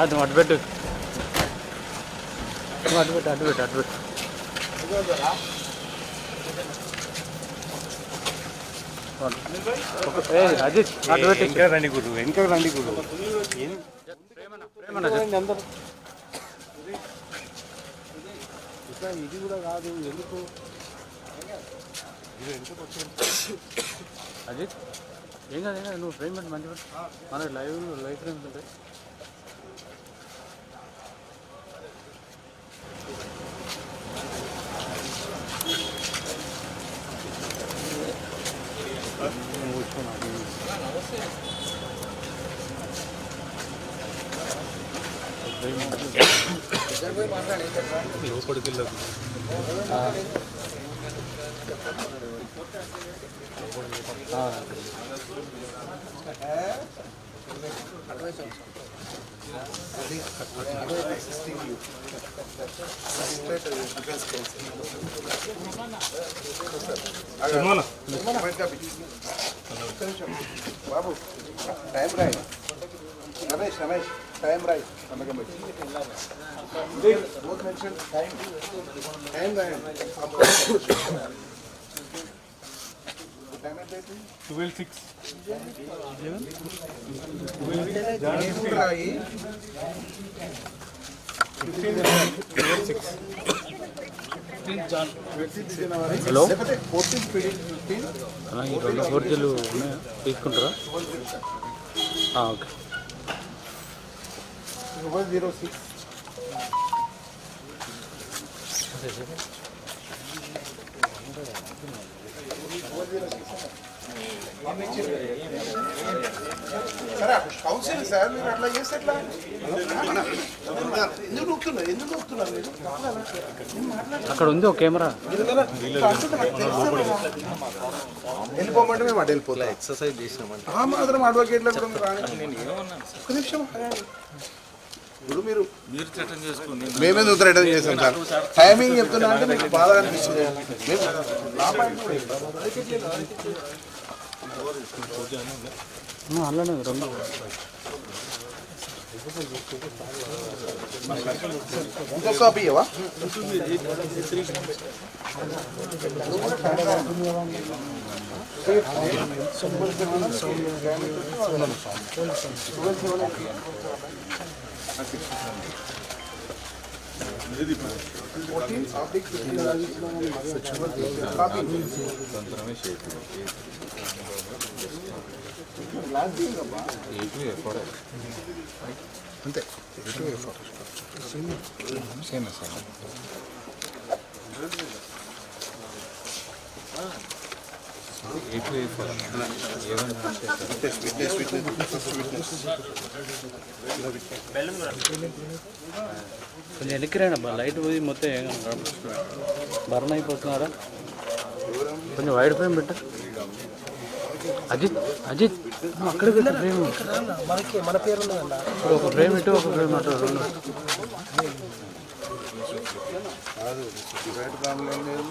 అది అడ్బెట్టు అడ్బెట్టు అడ్బెట్టు అడ్బెట్టు అజిత్ అడ్బెట్టు ఇంకా రండి గురు ఇంకా రండి గురు అందరూ ఇది కూడా కాదు ఎందుకు అజిత్ ఏం కాదు నువ్వు ఫ్రేమ్ పెట్టి మంచి మన లైవ్ ఫ్రేమ్స్ ఉంటాయి. లోపలికి వెళ్ళకు బాబు టైం రాయ్ రమేష్ రమేష్ టైం రాయ్ both mention time రాయ్ 12:06 రాయి 15 హలో 14 ఈ రెండు ఫోర్జీలు ఉన్నాయా తీసుకుంటారా? ఓకే 06 సరే కౌన్సిల్ సార్ మీరు అట్లా చేస్తే ఎట్లా ఎందుకు నొక్కుతున్నారు మీరు అక్కడ ఉంది ఒక కెమెరా వెళ్ళిపోమంటే మేము అటు వెళ్ళిపోతాం ఎక్సర్సైజ్ చేసినామంటే మాత్రం అడ్వకేట్ల ఒక్క నిమిషం ఇప్పుడు మీరు రిటర్న్ చేసుకోండి. మేమేందుకు రిటర్న్ చేసాం సార్ టైమింగ్ చెప్తున్నా అంటే మీకు బాధ అనిపిస్తుంది. అలానే రెండు ఇంకో కాపీ ఇవ్వవా? అంతే సేమ్ కొంచెం ఎన్నికరానబ్బా లైట్ పోయి మొత్తం బర్న్ అయిపోతున్నారా? కొంచెం వైడ్ ఫ్రేమ్ పెట్ట అజిత్ అజిత్ అక్కడ పెట్ట ఫ్రేమ్ మన పేరు ఒక ఫ్రేమ్ ఇటు ఒక ఫ్రేమ్ అటు రెండు కాదు సిగరెట్ కాంప్లైంట్ లేదు,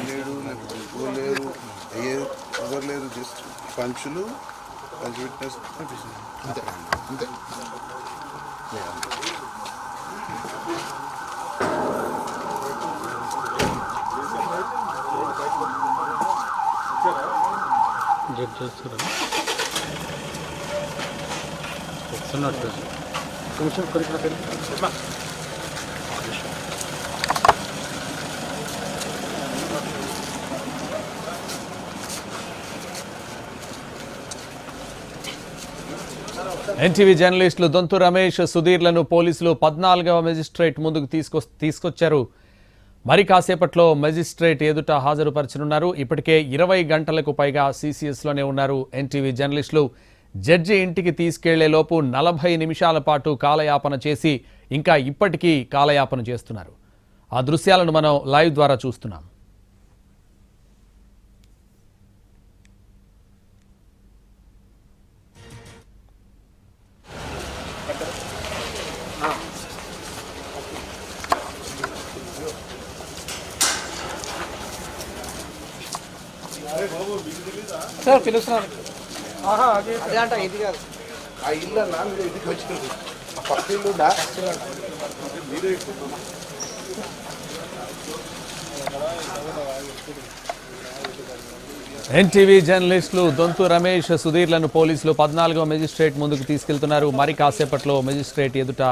లేడు, ఇంకో లేరు, అయ్యేది ఎవరు లేరు, జస్ట్ పంచులు పంచు విట్నెస్ అంతే అంతే. జడ్జ్ చేస్తున్నారు వస్తున్నట్టు కొంచెం కొంచెం ఎన్టీవీ జర్నలిస్టులు దొంతు రమేష్ సుధీర్లను పోలీసులు 14వ మెజిస్ట్రేట్ ముందుకు తీసుకొచ్చారు. మరి కాసేపట్లో మెజిస్ట్రేట్ ఎదుట హాజరుపరచనున్నారు. ఇప్పటికే 20 గంటలకు పైగా CCSలోనే ఉన్నారు ఎన్టీవీ జర్నలిస్టులు. జడ్జి ఇంటికి తీసుకెళ్లేలోపు 40 నిమిషాల పాటు కాలయాపన చేసి ఇంకా ఇప్పటికీ కాలయాపన చేస్తున్నారు. ఆ దృశ్యాలను మనం లైవ్ ద్వారా చూస్తున్నాం. సార్ పిలుస్తున్నారు. అదే అంట ఇది కాదు ఆ ఇల్లు నా మీద ఇంటికి వచ్చింది. పక్షులుడా ఎన్టీవీ జర్నలిస్టులు దొంతు రమేష్ సుధీర్లను పోలీసులు 14వ మెజిస్ట్రేట్ ముందుకు తీసుకెళ్తున్నారు. మరి కాసేపట్లో మెజిస్ట్రేట్ ఎదుట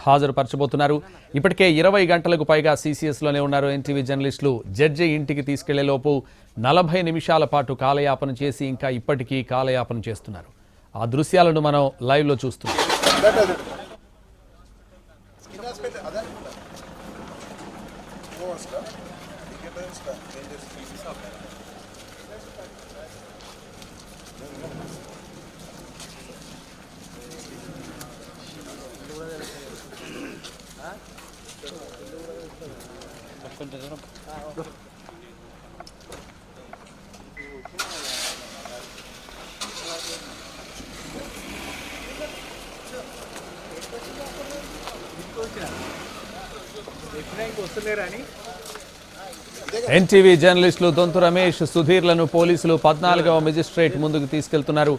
హాజరుపరచబోతున్నారు. ఇప్పటికే 20 గంటలకు పైగా సీసీఎస్లోనే ఉన్నారు ఎన్టీవీ జర్నలిస్టులు. జడ్జి ఇంటికి తీసుకెళ్లేలోపు 40 నిమిషాల పాటు కాలయాపన చేసి ఇంకా ఇప్పటికీ కాలయాపన చేస్తున్నారు. ఆ దృశ్యాలను మనం లైవ్లో చూస్తున్నాం. ఎన్టీవీ జర్నలిస్టులు దొంతు రమేష్ సుధీర్లను పోలీసులు 14వ మెజిస్ట్రేట్ ముందుకు తీసుకెళ్తున్నారు.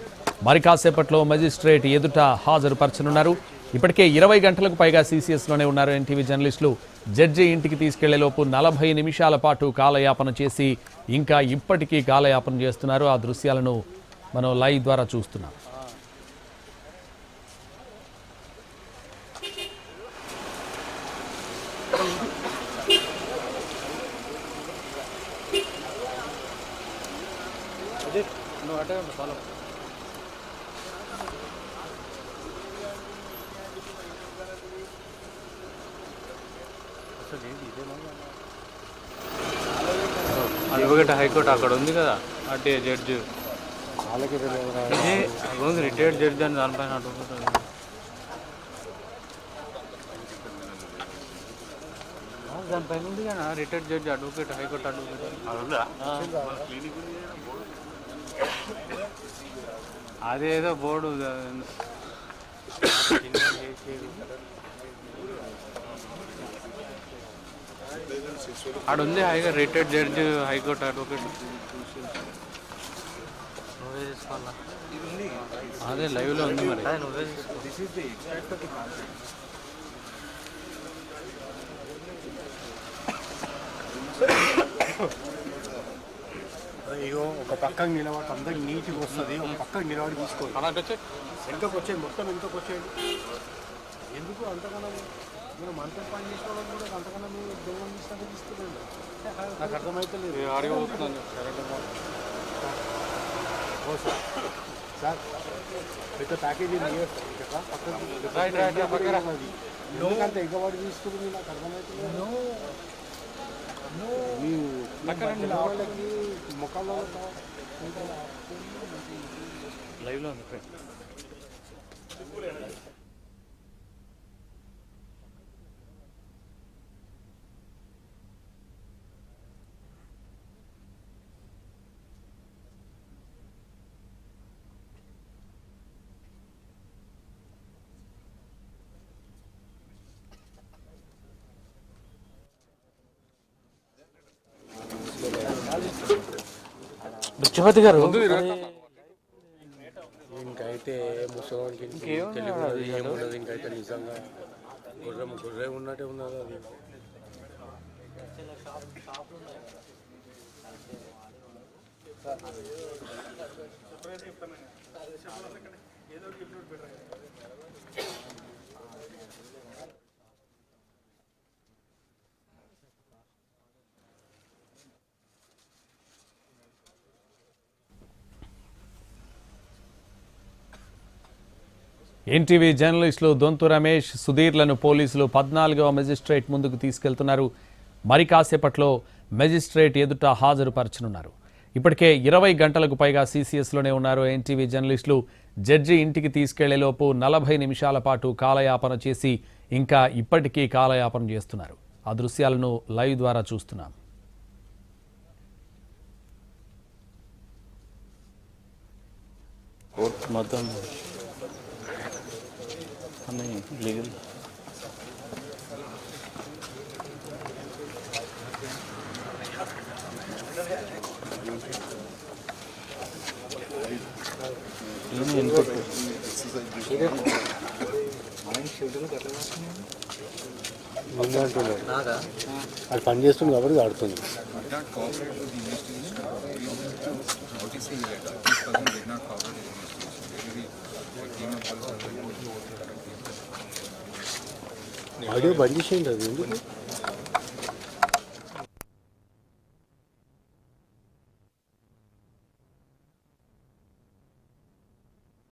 మరి కాసేపట్లో మెజిస్ట్రేట్ ఎదుట హాజరుపరచనున్నారు. ఇప్పటికే 20 గంటలకు పైగా సీసీఎస్లోనే ఉన్నారు ఎన్టీవీ జర్నలిస్టులు. జడ్జి ఇంటికి తీసుకెళ్లేలోపు 40 నిమిషాల పాటు కాలయాపన చేసి ఇంకా ఇప్పటికీ కాలయాపన చేస్తున్నారు. ఆ దృశ్యాలను మనం లైవ్ ద్వారా చూస్తున్నాం. అడ్వకేట్ హైకోర్టు అక్కడ ఉంది కదా, అంటే జడ్జి రిటైర్డ్ జడ్జి అని దానిపైన అడ్వకేట్ దానిపైన ఉంది కదా, retired judge advocate high court advocate అదేదో బోర్డు ఆడ ఉంది హైగా రిటైర్డ్ జడ్జి హైకోర్టు అడ్వకేట్. అదే లైవ్లో ఉంది మరి. ఇగో ఒక పక్కకు నిలబడి అందరికి నీట్గా వస్తుంది, ఒక పక్కకు నిలబడి తీసుకోవాలి. వెనుకకు వచ్చేది, మొత్తం వెనుకకు వచ్చేది. ఎందుకు అంతకన్నా మీరు మనతో పని చేసుకోవడం కూడా అంతకన్నా మీరు దూరం తీసుకుంటుంది. నాకు అర్థమైతే లేదు. సార్ పెద్ద ప్యాకేజీ ఎందుకంటే ఎగవాడి తీసుకుంటుంది నాకు అర్థమైతే లేదు. వాళ్ళకి ముఖాల్లో లైవ్లో ఉంది. బుచ్చపతి గారు ఇంకైతే ముసలికి ఏమున్నది, ఇంకైతే నిజంగా గుర్రే ఉన్నట్టే ఉన్నది. అది ఎన్టీవీ జర్నలిస్టులు దొంతు రమేష్ సుధీర్లను పోలీసులు 14వ మెజిస్ట్రేట్ ముందుకు తీసుకెళ్తున్నారు. మరి కాసేపట్లో మెజిస్ట్రేట్ ఎదుట హాజరుపరచనున్నారు. ఇప్పటికే 20 గంటలకు పైగా సీసీఎస్లోనే ఉన్నారు ఎన్టీవీ జర్నలిస్టులు. జడ్జి ఇంటికి తీసుకెళ్లేలోపు 40 నిమిషాల పాటు కాలయాపన చేసి ఇంకా ఇప్పటికీ కాలయాపన చేస్తున్నారు. ఆ దృశ్యాలను లైవ్ ద్వారా చూస్తున్నాం. మొత్తం లీగల్ ఇన్పుట్ అది పని చేస్తుంది కాబట్టి ఆడుతుంది. did not cooperate with the investigation. Noticing the letter, this person did not cooperate with the investigation. The team of police audio బంద్ చేసేయండి. అది ఎందుకు